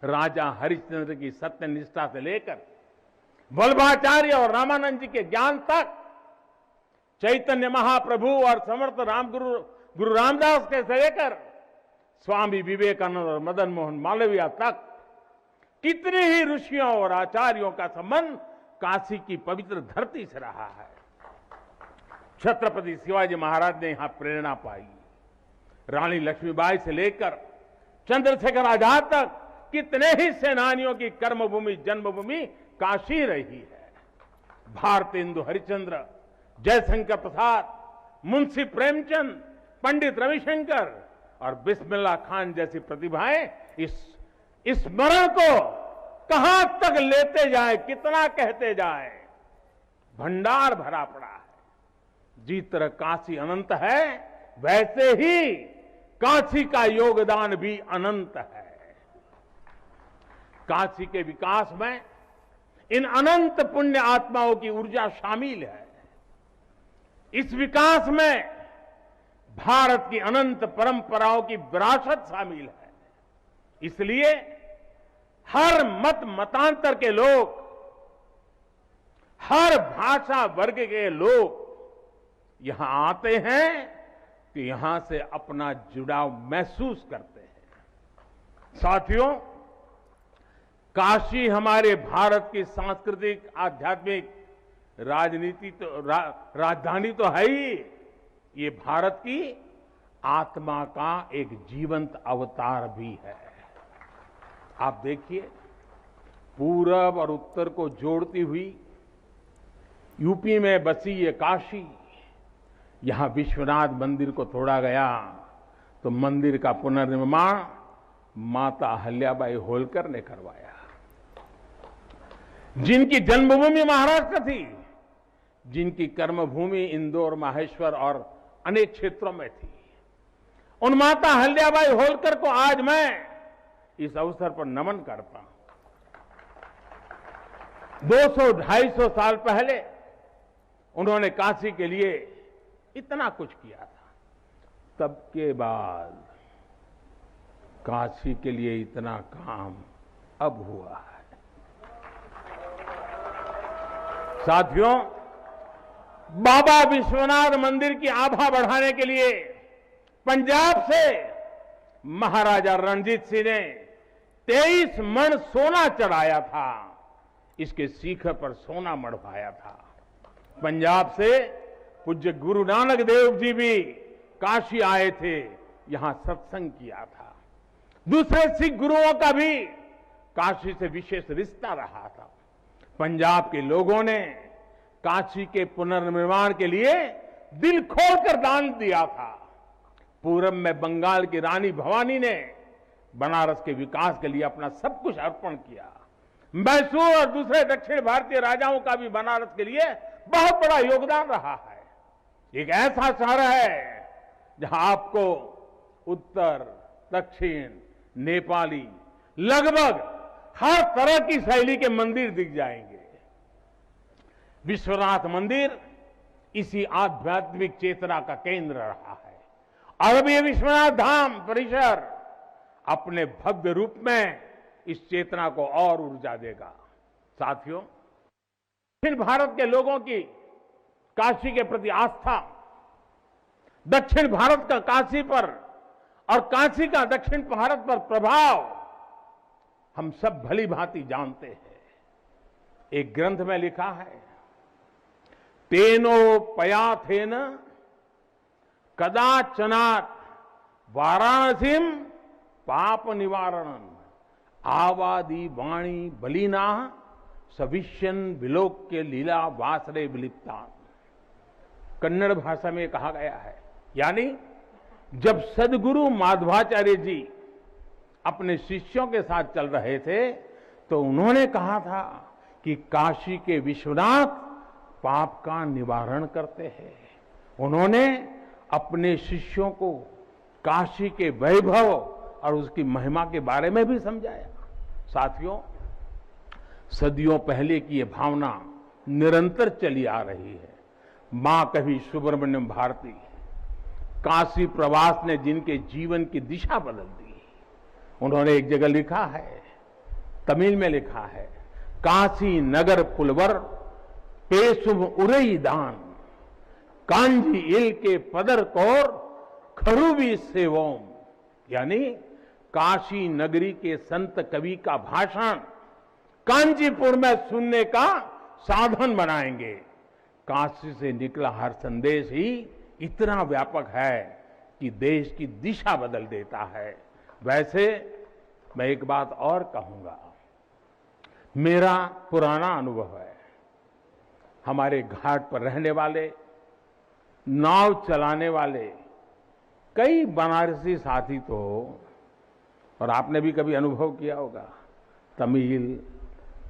राजा हरिश्चंद्र की सत्यनिष्ठा से लेकर वल्लभाचार्य और रामानंद जी के ज्ञान तक, चैतन्य महाप्रभु और समर्थ गुरु रामदास के से लेकर स्वामी विवेकानंद और मदन मोहन मालवीय तक कितने ही ऋषियों और आचार्यों का संबंध काशी की पवित्र धरती से रहा है। छत्रपति शिवाजी महाराज ने यहां प्रेरणा पाई। रानी लक्ष्मीबाई से लेकर चंद्रशेखर आजाद तक कितने ही सेनानियों की कर्मभूमि जन्मभूमि काशी रही है। भारतेंदु हरिश्चंद्र, जयशंकर प्रसाद, मुंशी प्रेमचंद, पंडित रविशंकर और बिस्मिल्लाह खान जैसी प्रतिभाएं इस स्मरण को कहां तक लेते जाए, कितना कहते जाए, भंडार भरा पड़ा है। जिस तरह काशी अनंत है, वैसे ही काशी का योगदान भी अनंत है। काशी के विकास में इन अनंत पुण्य आत्माओं की ऊर्जा शामिल है। इस विकास में भारत की अनंत परंपराओं की विरासत शामिल है। इसलिए हर मत मतांतर के लोग, हर भाषा वर्ग के लोग यहां आते हैं कि यहां से अपना जुड़ाव महसूस करते हैं। साथियों, काशी हमारे भारत की सांस्कृतिक, आध्यात्मिक, राजधानी तो है ही, ये भारत की आत्मा का एक जीवंत अवतार भी है। आप देखिए, पूरब और उत्तर को जोड़ती हुई यूपी में बसी ये काशी, यहां विश्वनाथ मंदिर को तोड़ा गया तो मंदिर का पुनर्निर्माण माता अहल्याबाई होलकर ने करवाया, जिनकी जन्मभूमि महाराष्ट्र थी, जिनकी कर्मभूमि इंदौर, माहेश्वर और अनेक क्षेत्रों में थी। उन माता अहल्याबाई होलकर को आज मैं इस अवसर पर नमन करता हूं। 200-250 साल पहले उन्होंने काशी के लिए इतना कुछ किया था, तब के बाद काशी के लिए इतना काम अब हुआ है। साथियों, बाबा विश्वनाथ मंदिर की आभा बढ़ाने के लिए पंजाब से महाराजा रणजीत सिंह ने 23 मन सोना चढ़ाया था, इसके शिखर पर सोना मढ़वाया था। पंजाब से पूज्य गुरु नानक देव जी भी काशी आए थे, यहां सत्संग किया था। दूसरे सिख गुरुओं का भी काशी से विशेष रिश्ता रहा था। पंजाब के लोगों ने काशी के पुनर्निर्माण के लिए दिल खोलकर दान दिया था। पूरब में बंगाल की रानी भवानी ने बनारस के विकास के लिए अपना सब कुछ अर्पण किया। मैसूर और दूसरे दक्षिण भारतीय राजाओं का भी बनारस के लिए बहुत बड़ा योगदान रहा है। एक ऐसा शहर है जहां आपको उत्तर, दक्षिण, नेपाली, लगभग हर तरह की शैली के मंदिर दिख जाएंगे। विश्वनाथ मंदिर इसी आध्यात्मिक चेतना का केंद्र रहा है और अब ये विश्वनाथ धाम परिसर अपने भव्य रूप में इस चेतना को और ऊर्जा देगा। साथियों, दक्षिण भारत के लोगों की काशी के प्रति आस्था, दक्षिण भारत का काशी पर और काशी का दक्षिण भारत पर प्रभाव हम सब भली भांति जानते हैं। एक ग्रंथ में लिखा है, तेनो पयाथेन कदाचनात् वाराणसीम पाप निवारणं आवादी वाणी बलिना सविष्यन विलोक्य लीला वासरे विलिप्ता। कन्नड़ भाषा में कहा गया है, यानी जब सदगुरु माधवाचार्य जी अपने शिष्यों के साथ चल रहे थे तो उन्होंने कहा था कि काशी के विश्वनाथ पाप का निवारण करते हैं। उन्होंने अपने शिष्यों को काशी के वैभव और उसकी महिमा के बारे में भी समझाया। साथियों, सदियों पहले की यह भावना निरंतर चली आ रही है। मां कवि सुब्रमण्यम भारती काशी प्रवास ने जिनके जीवन की दिशा बदल दी, उन्होंने एक जगह लिखा है, तमिल में लिखा है, काशी नगर पुलवर पेशुम उरई दान, कांजी इल के पदर कोर खरूबी सेवोम। यानी काशी नगरी के संत कवि का भाषण कांचीपुर में सुनने का साधन बनाएंगे। काशी से निकला हर संदेश ही इतना व्यापक है कि देश की दिशा बदल देता है। वैसे मैं एक बात और कहूंगा, मेरा पुराना अनुभव है, हमारे घाट पर रहने वाले, नाव चलाने वाले कई बनारसी साथी तो, और आपने भी कभी अनुभव किया होगा, तमिल,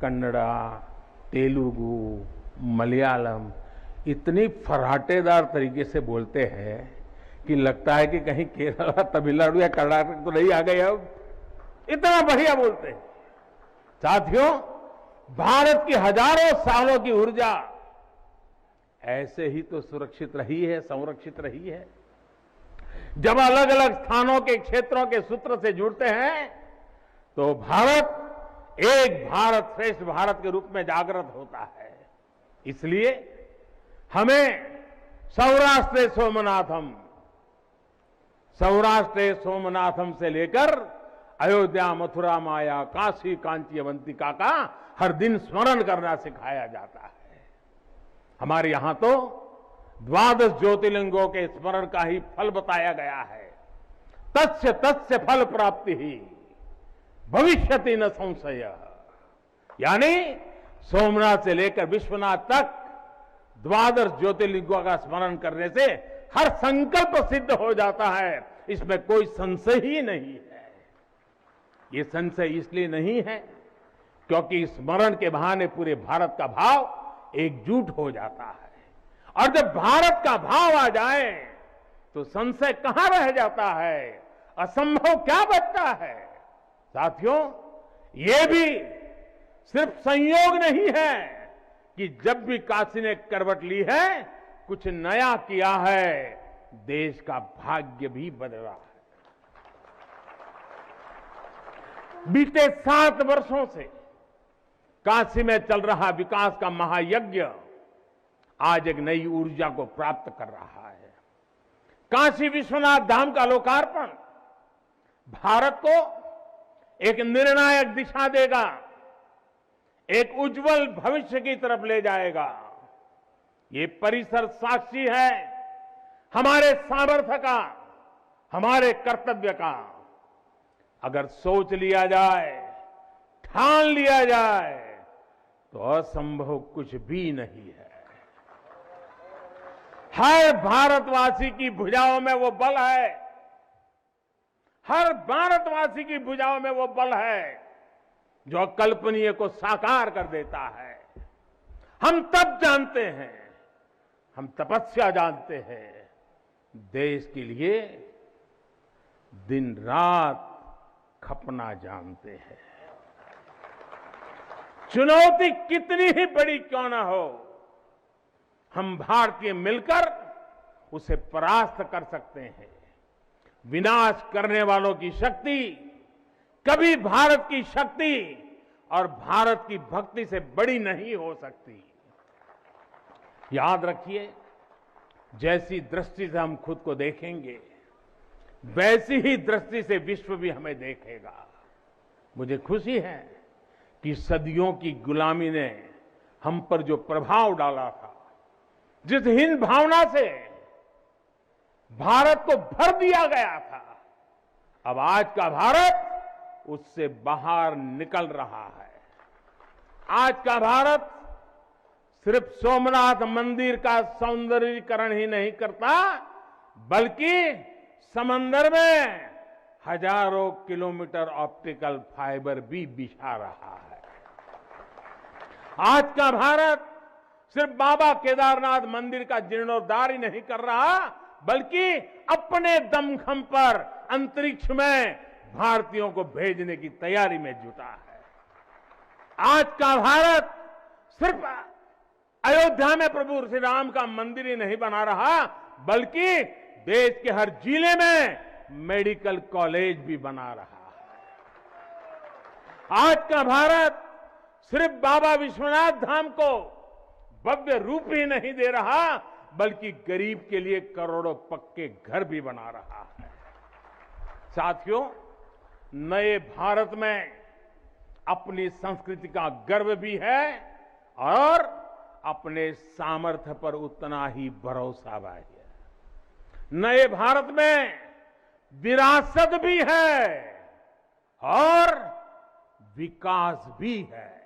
कन्नड़ा, तेलुगु, मलयालम इतनी फर्राटेदार तरीके से बोलते हैं कि लगता है कि कहीं केरल, तमिलनाडु या कर्नाटक तो नहीं आ गए। अब इतना बढ़िया बोलते हैं। साथियों, भारत की हजारों सालों की ऊर्जा ऐसे ही तो सुरक्षित रही है, संरक्षित रही है। जब अलग अलग स्थानों के क्षेत्रों के सूत्र से जुड़ते हैं तो भारत एक भारत श्रेष्ठ भारत के रूप में जागृत होता है। इसलिए हमें सौराष्ट्र सोमनाथम से लेकर अयोध्या, मथुरा, माया, काशी, कांची, अवंतिका का हर दिन स्मरण करना सिखाया जाता है। हमारे यहां तो 12 ज्योतिर्लिंगों के स्मरण का ही फल बताया गया है। तस्य फल प्राप्ति ही भविष्यति न संशय। यानी सोमनाथ से लेकर विश्वनाथ तक 12 ज्योतिर्लिंगों का स्मरण करने से हर संकल्प सिद्ध हो जाता है, इसमें कोई संशय ही नहीं है। ये संशय इसलिए नहीं है क्योंकि स्मरण के बहाने पूरे भारत का भाव एकजुट हो जाता है, और जब भारत का भाव आ जाए तो संशय कहां रह जाता है, असंभव क्या बचता है। साथियों, ये भी सिर्फ संयोग नहीं है कि जब भी काशी ने करवट ली है, कुछ नया किया है, देश का भाग्य भी बदला है। बीते 7 वर्षों से काशी में चल रहा विकास का महायज्ञ आज एक नई ऊर्जा को प्राप्त कर रहा है। काशी विश्वनाथ धाम का लोकार्पण भारत को एक निर्णायक दिशा देगा, एक उज्जवल भविष्य की तरफ ले जाएगा। ये परिसर साक्षी है हमारे सामर्थ्य का, हमारे कर्तव्य का। अगर सोच लिया जाए, ठान लिया जाए, तो असंभव कुछ भी नहीं है। हर भारतवासी की भुजाओं में वो बल है, हर भारतवासी की भुजाओं में वो बल है जो अकल्पनीय को साकार कर देता है। हम तप जानते हैं, हम तपस्या जानते हैं, देश के लिए दिन रात खपना जानते हैं। चुनौती कितनी ही बड़ी क्यों ना हो, हम भारतीय मिलकर उसे परास्त कर सकते हैं। विनाश करने वालों की शक्ति कभी भारत की शक्ति और भारत की भक्ति से बड़ी नहीं हो सकती। याद रखिए, जैसी दृष्टि से हम खुद को देखेंगे, वैसी ही दृष्टि से विश्व भी हमें देखेगा। मुझे खुशी है कि सदियों की गुलामी ने हम पर जो प्रभाव डाला था, जिस हीन भावना से भारत को भर दिया गया था, अब आज का भारत उससे बाहर निकल रहा है। आज का भारत सिर्फ सोमनाथ मंदिर का सौंदर्यीकरण ही नहीं करता, बल्कि समंदर में हजारों किलोमीटर ऑप्टिकल फाइबर भी बिछा रहा है। आज का भारत सिर्फ बाबा केदारनाथ मंदिर का जीर्णोद्धार ही नहीं कर रहा, बल्कि अपने दमखम पर अंतरिक्ष में भारतीयों को भेजने की तैयारी में जुटा है। आज का भारत सिर्फ अयोध्या में प्रभु श्री राम का मंदिर ही नहीं बना रहा, बल्कि देश के हर जिले में मेडिकल कॉलेज भी बना रहा आज का भारत सिर्फ बाबा विश्वनाथ धाम को भव्य रूप ही नहीं दे रहा, बल्कि गरीब के लिए करोड़ों पक्के घर भी बना रहा है। साथियों, नए भारत में अपनी संस्कृति का गर्व भी है और अपने सामर्थ्य पर उतना ही भरोसा भी है। नए भारत में विरासत भी है और विकास भी है।